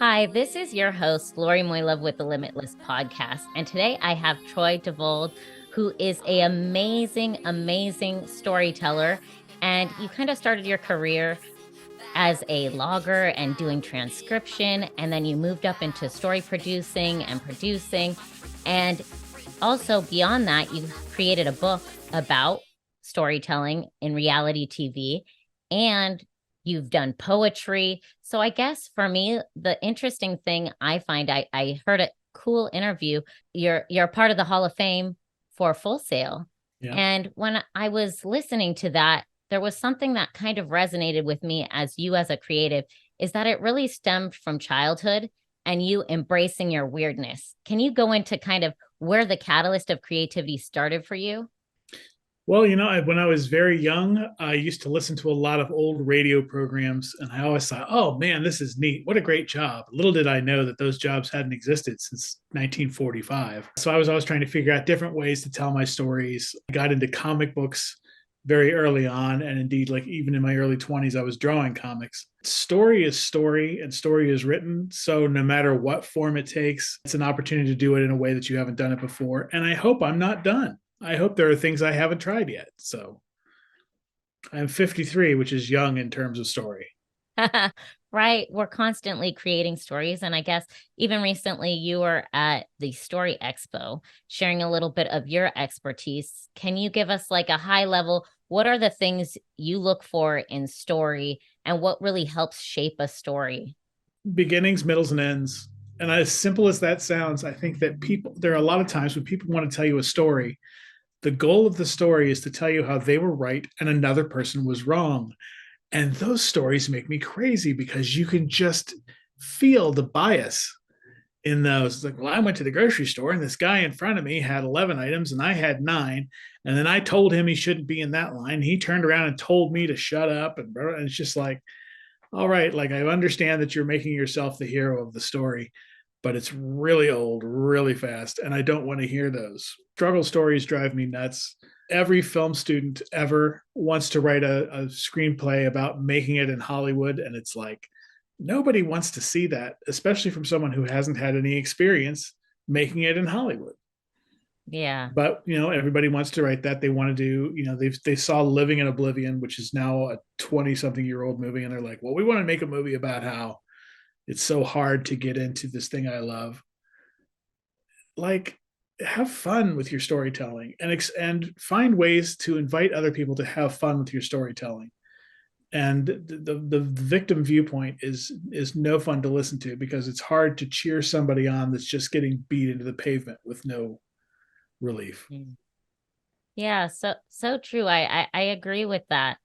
Hi, this is your host, Lori Moilov with the Limitless podcast. And today I have Troy DeVolld, who is an amazing storyteller. And you kind of started your career as a logger and doing transcription. And then you moved up into story producing and producing. And also beyond that, you created a book about storytelling in reality TV. And you've done poetry. So I guess for me, the interesting thing I find, I heard a cool interview. You're part of the Hall of Fame for Full Sail. Yeah. And when I was listening to that, there was something that kind of resonated with me as you as a creative, is that it really stemmed from childhood and you embracing your weirdness. Can you go into kind of where the catalyst of creativity started for you? Well, when I was very young, I used to listen to a lot of old radio programs, and I always thought, oh man, this is neat. What a great job. Little did I know that those jobs hadn't existed since 1945. So I was always trying to figure out different ways to tell my stories. I got into comic books very early on. And indeed, like even in my early 20s, I was drawing comics. Story is story, and story is written. So no matter what form it takes, it's an opportunity to do it in a way that you haven't done it before. And I hope I'm not done. I hope there are things I haven't tried yet. So I'm 53, which is young in terms of story. Right. We're constantly creating stories. And I guess even recently you were at the Story Expo sharing a little bit of your expertise. Can you give us like a high level? What are the things you look for in story and what really helps shape a story? Beginnings, middles, and ends. And as simple as that sounds, I think that there are a lot of times when people want to tell you a story. The goal of the story is to tell you how they were right and another person was wrong. And those stories make me crazy because you can just feel the bias in those. It's like, well, I went to the grocery store and this guy in front of me had 11 items and I had 9. And then I told him he shouldn't be in that line. He turned around and told me to shut up. And it's just like, all right, like I understand that you're making yourself the hero of the story, but it's really old, really fast. And I don't want to hear those. Struggle stories drive me nuts. Every film student ever wants to write a screenplay about making it in Hollywood. And it's like, nobody wants to see that, especially from someone who hasn't had any experience making it in Hollywood. Yeah. But everybody wants to write that. They want to do, they saw Living in Oblivion, which is now a 20-something-year-old movie, and they're like, well, we want to make a movie about how it's so hard to get into this thing I love. Like, have fun with your storytelling and find ways to invite other people to have fun with your storytelling. And the victim viewpoint is no fun to listen to because it's hard to cheer somebody on that's just getting beat into the pavement with no relief. Yeah, so true. I agree with that.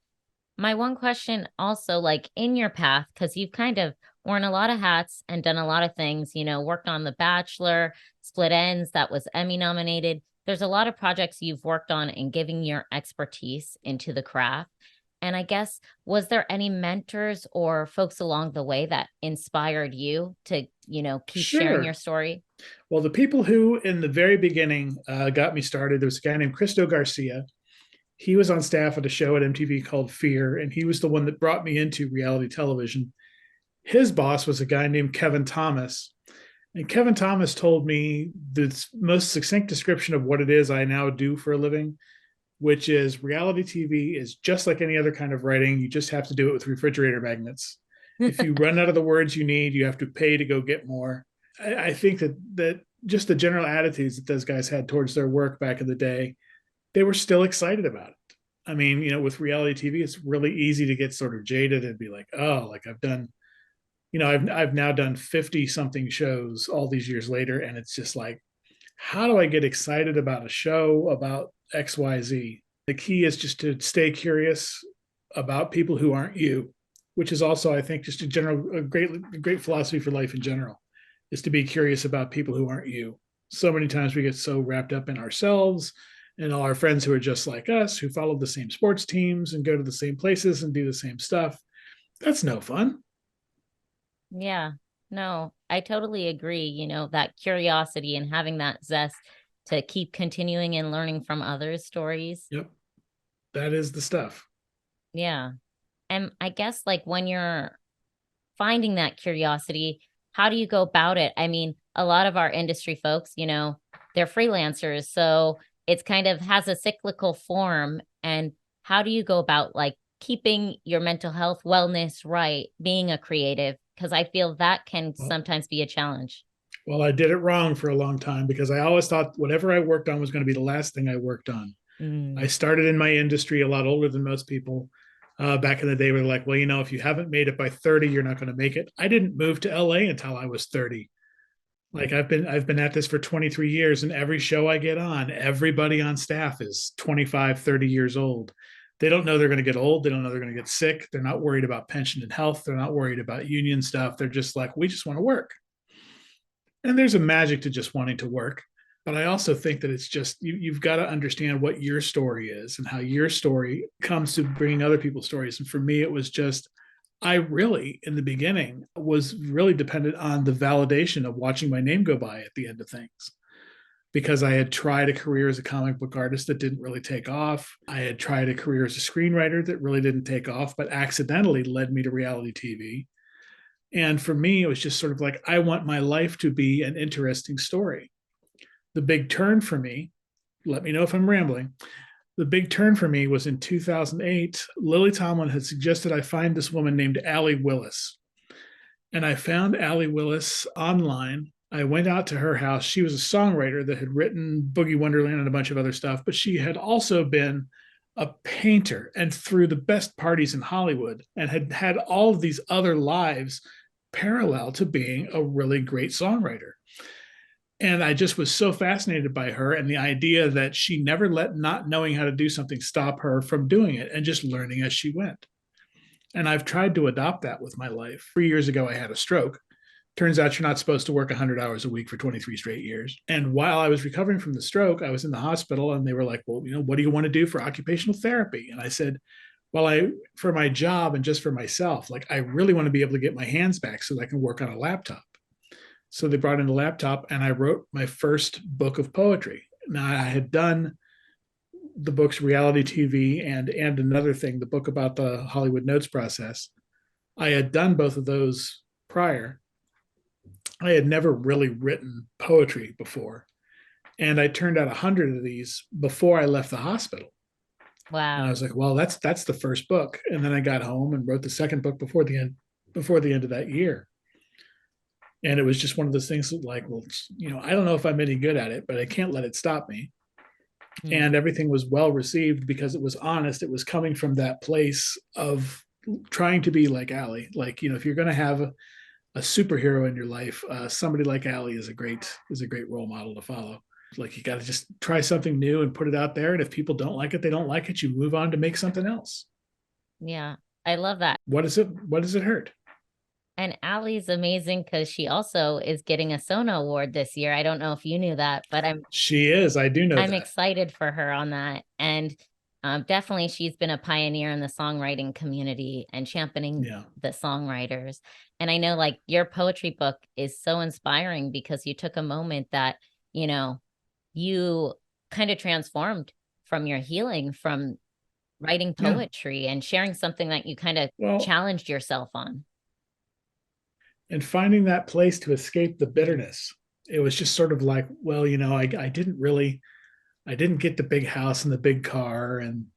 My one question also, like in your path, because you've kind of worn a lot of hats and done a lot of things, worked on The Bachelor, Split Ends, that was Emmy nominated. There's a lot of projects you've worked on and giving your expertise into the craft. And I guess, was there any mentors or folks along the way that inspired you to, keep sharing your Sure. story? Well, the people who in the very beginning got me started, there was a guy named Cristo Garcia. He was on staff at a show at MTV called Fear, and he was the one that brought me into reality television. His boss was a guy named Kevin Thomas. And Kevin Thomas told me the most succinct description of what it is I now do for a living, which is reality TV is just like any other kind of writing. You just have to do it with refrigerator magnets. If you run out of the words you need, you have to pay to go get more. I think that just the general attitudes that those guys had towards their work back in the day, they were still excited about it. I mean, with reality TV, it's really easy to get sort of jaded and be like, oh, like I've done, I've now done 50 something shows all these years later. And it's just like, how do I get excited about a show about XYZ? The key is just to stay curious about people who aren't you, which is also, I think, just a great philosophy for life in general, is to be curious about people who aren't you. So many times we get so wrapped up in ourselves and all our friends who are just like us, who follow the same sports teams and go to the same places and do the same stuff. That's no fun. Yeah, no, I totally agree. That curiosity and having that zest to keep continuing and learning from others' stories. Yep. That is the stuff. Yeah. And I guess like when you're finding that curiosity, how do you go about it? I mean, a lot of our industry folks, they're freelancers. So it's kind of has a cyclical form. And how do you go about like keeping your mental health wellness right, being a creative? Because I feel that can Well, sometimes be a challenge. well, I did it wrong for a long time because I always thought whatever I worked on was going to be the last thing I worked on. I Mm. started in my industry a lot older than most people. Back in the day, we were like, well, if you haven't made it by 30, you're not going to make it. I didn't move to LA until I was 30. Like I've been at this for 23 years, and every show I get on, everybody on staff is 25, 30 years old. They don't know they're going to get old. They don't know they're going to get sick. They're not worried about pension and health. They're not worried about union stuff. They're just like, we just want to work. And there's a magic to just wanting to work. But I also think that it's just you've got to understand what your story is and how your story comes to bringing other people's stories. And for me, it was just I really, in the beginning, was really dependent on the validation of watching my name go by at the end of things because I had tried a career as a comic book artist that didn't really take off. I had tried a career as a screenwriter that really didn't take off, but accidentally led me to reality TV. And for me, it was just sort of like, I want my life to be an interesting story. The big turn for me, let me know if I'm rambling. The big turn for me was in 2008. Lily Tomlin had suggested I find this woman named Allie Willis. And I found Allie Willis online. I went out to her house. She was a songwriter that had written Boogie Wonderland and a bunch of other stuff, but she had also been a painter and threw the best parties in Hollywood and had had all of these other lives parallel to being a really great songwriter. And I just was so fascinated by her and the idea that she never let not knowing how to do something stop her from doing it and just learning as she went. And I've tried to adopt that with my life. 3 years ago, I had a stroke. Turns out you're not supposed to work 100 hours a week for 23 straight years. And while I was recovering from the stroke, I was in the hospital and they were like, well, what do you want to do for occupational therapy? And I said, well, for my job and just for myself, like I really want to be able to get my hands back so that I can work on a laptop. So they brought in a laptop and I wrote my first book of poetry. Now I had done the books Reality TV and another thing, the book about the Hollywood Notes process. I had done both of those prior. I had never really written poetry before. And I turned out 100 of these before I left the hospital. And I Wow. was like, well, that's the first book. And then I got home and wrote the second book before the end of that year. And it was just one of those things that like, well, I don't know if I'm any good at it, but I can't let it stop me. Mm. And everything was well received because it was honest. It was coming from that place of trying to be like Allie. Like, if you're going to have a superhero in your life, somebody like Allie is a great role model to follow. Like you got to just try something new and put it out there. And if people don't like it, they don't like it. You move on to make something else. Yeah, I love that. What does it hurt? And Allie's amazing because she also is getting a Sona award this year. I don't know if you knew that, but She is. I do know I'm that. excited for her on that. And definitely she's been a pioneer in the songwriting community and championing Yeah. the songwriters. And I know like your poetry book is so inspiring because you took a moment that, you know, you kind of transformed from your healing from writing Yeah. poetry and sharing something that you kind of Well, challenged yourself on. and finding that place to escape the bitterness. It was just sort of like, well, I didn't get the big house and the big car and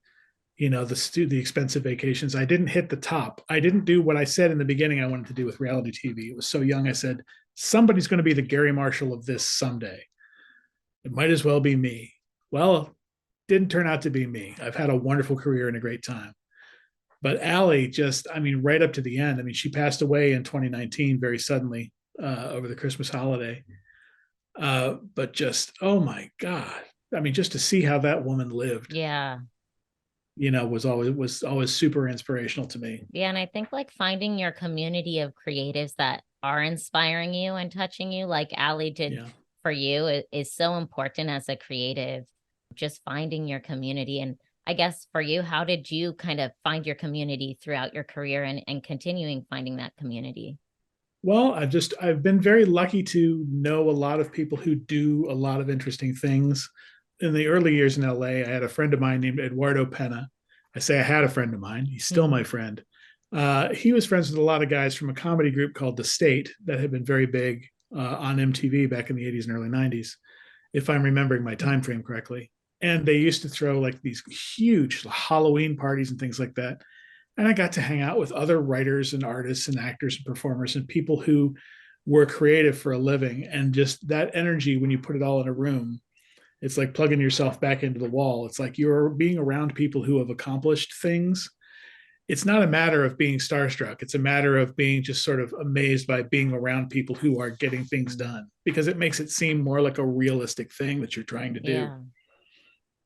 the expensive vacations. I didn't hit the top. I didn't do what I said in the beginning I wanted to do with reality TV. It was so young. I said somebody's going to be the Gary Marshall of this someday. It might as well be me. Well, didn't turn out to be me. I've had a wonderful career and a great time. But Allie just, I mean, right up to the end. I mean, she passed away in 2019 very suddenly over the Christmas holiday. But just, oh my God. I mean, just to see how that woman lived, Yeah. was always super inspirational to me. Yeah. And I think like finding your community of creatives that are inspiring you and touching you, like Allie did Yeah. for you, is so important as a creative. Just finding your community. And I guess for you, how did you kind of find your community throughout your career and continuing finding that community? Well, I've been very lucky to know a lot of people who do a lot of interesting things. In the early years in LA, I had a friend of mine named Eduardo Pena. I say I had a friend of mine. He's still Mhm. my friend. He was friends with a lot of guys from a comedy group called The State that had been very big on MTV back in the 80s and early 90s, if I'm remembering my time frame correctly. And they used to throw like these huge Halloween parties and things like that. And I got to hang out with other writers and artists and actors and performers and people who were creative for a living. And just that energy, when you put it all in a room, it's like plugging yourself back into the wall. It's like you're being around people who have accomplished things. It's not a matter of being starstruck. It's a matter of being just sort of amazed by being around people who are getting things done, because it makes it seem more like a realistic thing that you're trying to do. Yeah.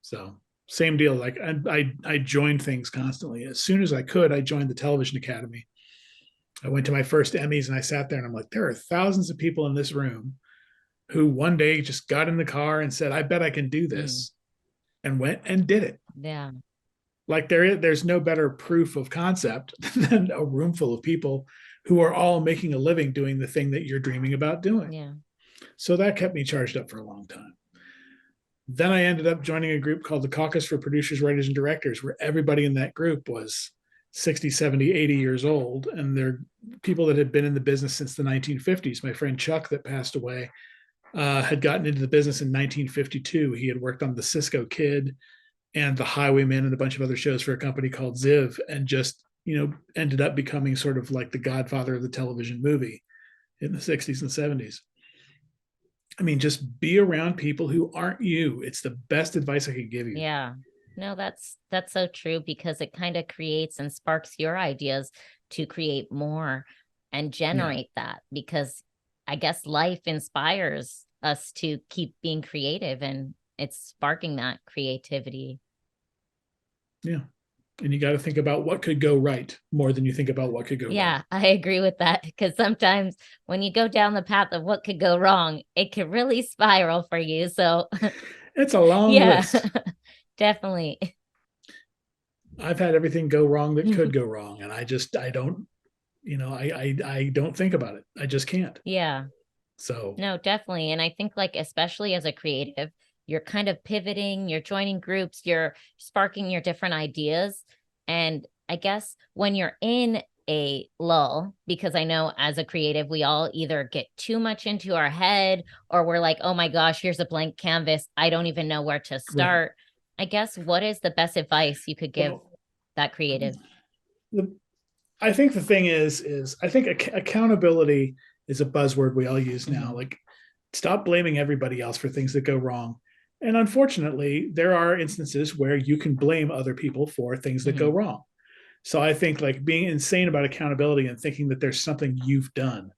So same deal. Like I joined things constantly. As soon as I could, I joined the Television Academy. I went to my first Emmys and I sat there and I'm like, there are thousands of people in this room who one day just got in the car and said, I bet I can do this, and went and did it. Yeah. Like there's no better proof of concept than a room full of people who are all making a living doing the thing that you're dreaming about doing. Yeah. So that kept me charged up for a long time. Then I ended up joining a group called the Caucus for Producers, Writers, and Directors, where everybody in that group was 60, 70, 80 years old. And they're people that had been in the business since the 1950s. My friend Chuck, that passed away, had gotten into the business in 1952. He had worked on the Cisco Kid and the Highwaymen and a bunch of other shows for a company called Ziv, and just, ended up becoming sort of like the godfather of the television movie in the 60s and 70s. I mean, just be around people who aren't you. It's the best advice I could give you. Yeah. No, that's so true, because it kind of creates and sparks your ideas to create more and generate that, because I guess life inspires us to keep being creative, and it's sparking that creativity. Yeah. And you got to think about what could go right more than you think about what could go wrong. Yeah, I agree with that, because sometimes when you go down the path of what could go wrong, it could really spiral for you. So it's a long list. Definitely. I've had everything go wrong that could go wrong. And I don't, I don't think about it. I just can't. Yeah. So no, definitely. And I think, like, especially as a creative, you're kind of pivoting, you're joining groups, you're sparking your different ideas. And I guess when you're in a lull, because I know as a creative, we all either get too much into our head, or we're like, oh my gosh, here's a blank canvas, I don't even know where to start. Right. I guess, what is the best advice you could give that creative? I think the thing is I think accountability is a buzzword we all use now. Like, stop blaming everybody else for things that go wrong. And unfortunately, there are instances where you can blame other people for things that go wrong. So I think, like, being insane about accountability and thinking that there's something you've done.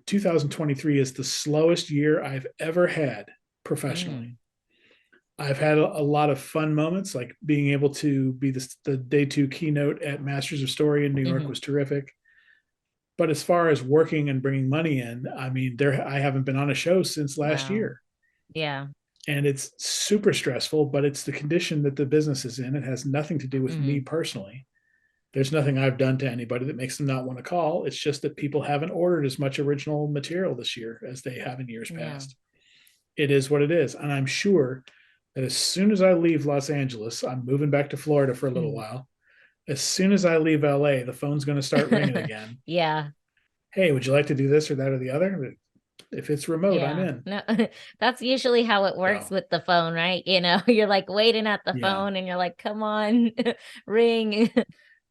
2023 is the slowest year I've ever had professionally. I've had a lot of fun moments, like being able to be the day 2 keynote at Masters of Story in New York was terrific. But as far as working and bringing money in, I mean, I haven't been on a show since last year. Yeah. And it's super stressful, but it's the condition that the business is in. It has nothing to do with me personally. There's nothing I've done to anybody that makes them not want to call. It's just that people haven't ordered as much original material this year as they have in years past. It is what it is. And I'm sure that as soon as I leave Los Angeles, I'm moving back to Florida for a little while. As soon as I leave LA, the phone's going to start ringing again. Yeah. Hey, would you like to do this or that or the other? If it's remote, I'm in. No, that's usually how it works with the phone, right? You're like waiting at the phone and you're like, come on, ring.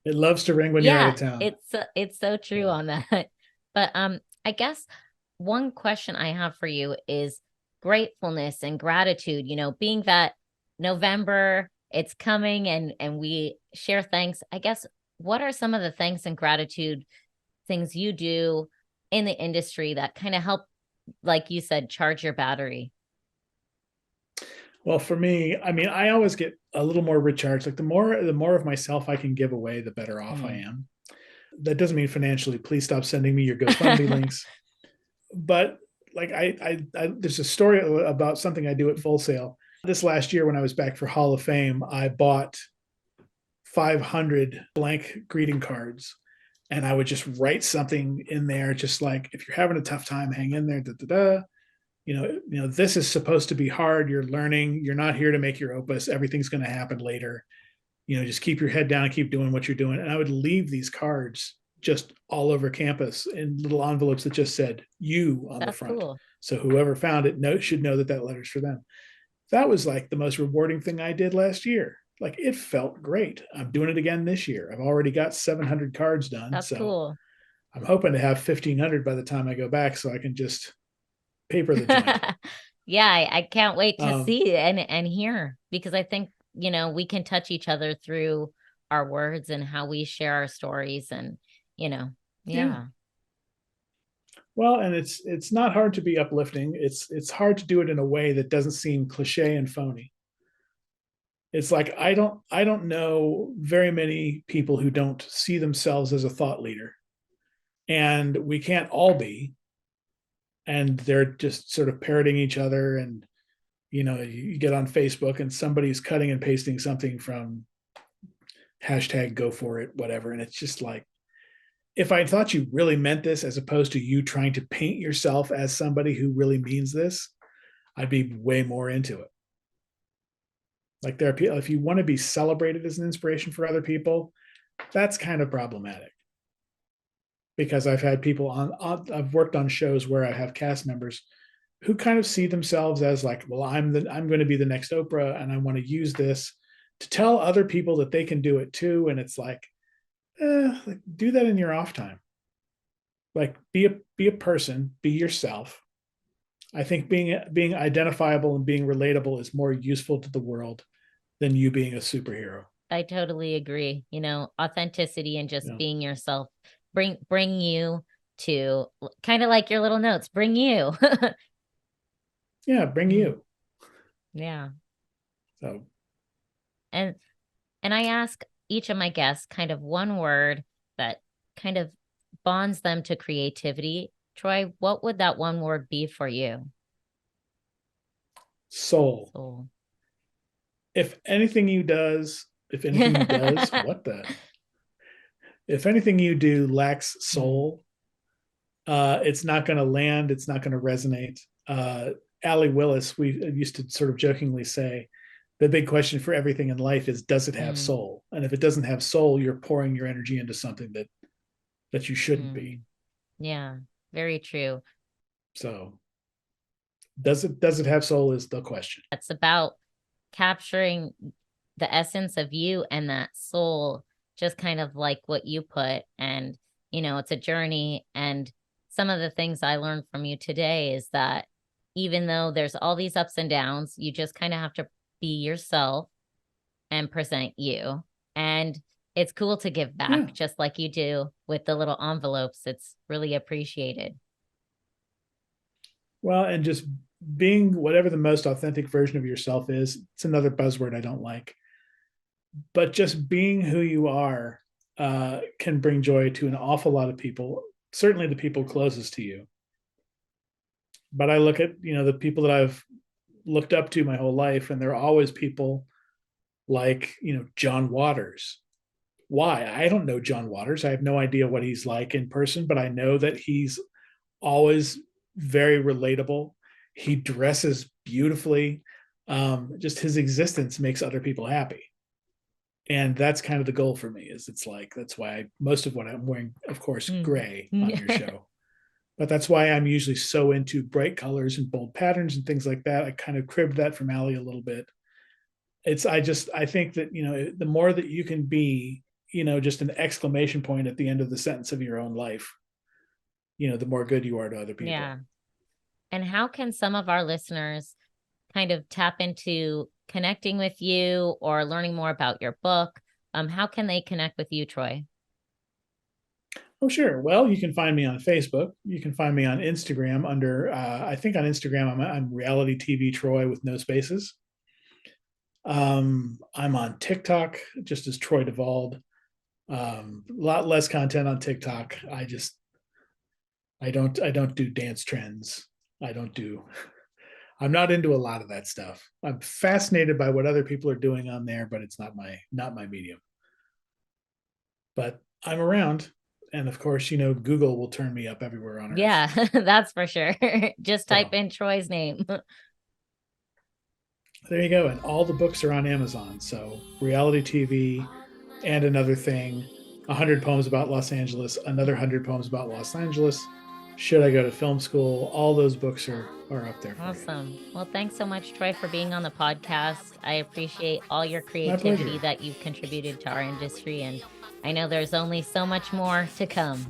It loves to ring when you're out of town. It's so true on that. But I guess one question I have for you is gratefulness and gratitude, being that November, it's coming, and we share thanks. I guess, what are some of the thanks and gratitude things you do in the industry that kind of help, like you said, charge your battery? Well, for me, I mean, I always get a little more recharged. Like, the more of myself I can give away, the better off I am. That doesn't mean financially. Please stop sending me your GoFundMe links. But like, I there's a story about something I do at Full Sail. This last year, when I was back for Hall of Fame, I bought 500 blank greeting cards, and I would just write something in there, just like, if you're having a tough time, hang in there. This is supposed to be hard. You're learning. You're not here to make your opus. Everything's going to happen later. Just keep your head down and keep doing what you're doing. And I would leave these cards just all over campus in little envelopes that just said "you" on the That's front. cool. So whoever found it should know that that letter's for them. That was like the most rewarding thing I did last year. Like it felt great. I'm doing it again this year. I've already got 700 cards done. That's So cool. I'm hoping to have 1,500 by the time I go back so I can just paper the joint. Yeah, I can't wait to Um, see and hear, because I think, we can touch each other through our words and how we share our stories, and, you know, yeah. yeah. Well, and it's not hard to be uplifting. It's hard to do it in a way that doesn't seem cliche and phony. It's like I don't know very many people who don't see themselves as a thought leader. And we can't all be, and they're just sort of parroting each other. And you get on Facebook and somebody's cutting and pasting something from hashtag go for it, whatever. And it's just like, if I thought you really meant this, as opposed to you trying to paint yourself as somebody who really means this, I'd be way more into it. Like there are people, if you want to be celebrated as an inspiration for other people, that's kind of problematic. Because I've had people I've worked on shows where I have cast members who kind of see themselves as like, well, I'm going to be the next Oprah, and I want to use this to tell other people that they can do it too. And it's like, like do that in your off time. Like be a person, be yourself. I think being identifiable and being relatable is more useful to the world than you being a superhero. I totally agree. Authenticity and just You know? being yourself bring you to, kind of like your little notes, bring you. Yeah, bring Mm, you. yeah. So And I ask each of my guests kind of one word that kind of bonds them to creativity. Troy, what would that one word be for you? soul. Soul. If anything you does, what the if anything you do lacks Mm, soul, it's not going to land. It's not going to resonate. Allie Willis, we used to sort of jokingly say, the big question for everything in life is, does it have mm, soul? And if it doesn't have soul, you're pouring your energy into something that you shouldn't be. mm. Yeah, very true. So, does it have soul is the question. It's about capturing the essence of you and that soul, just kind of like what you put. And, it's a journey. And some of the things I learned from you today is that even though there's all these ups and downs, you just kind of have to be yourself and present you. And it's cool to give Yeah. back, just like you do with the little envelopes. It's really appreciated. Well, and just being whatever the most authentic version of yourself is, it's another buzzword I don't like. But just being who you are can bring joy to an awful lot of people, certainly the people closest to you. But I look at, the people that I've looked up to my whole life, and they're always people like, John Waters. Why? I don't know John Waters. I have no idea what he's like in person, but I know that he's always very relatable. He dresses beautifully. Just his existence makes other people happy. And that's kind of the goal for me. Is it's like that's why most of what I'm wearing, of course, Mm. gray on your show. But that's why I'm usually so into bright colors and bold patterns and things like that. I kind of cribbed that from Allie a little bit. I think that, the more that you can be, just an exclamation point at the end of the sentence of your own life, the more good you are to other people. Yeah. And how can some of our listeners kind of tap into connecting with you or learning more about your book? How can they connect with you, Troy? Oh, sure. Well, you can find me on Facebook. You can find me on Instagram under, I think on Instagram, I'm reality TV Troy with no spaces. I'm on TikTok just as Troy DeVolld. A lot less content on TikTok. I don't do dance trends. I don't do I'm not into a lot of that stuff. I'm fascinated by what other people are doing on there, but it's not my medium. But I'm around. And of course, Google will turn me up everywhere on earth. Yeah, that's for sure. Just type So in Troy's name. there you go. And all the books are on Amazon. So reality TV and another thing. 100 poems about Los Angeles, another 100 poems about Los Angeles. Should I go to film school? All those books are up there for you. Awesome. Well, thanks so much, Troy, for being on the podcast. I appreciate all your My creativity pleasure. that you've contributed to our industry. And I know there's only so much more to come.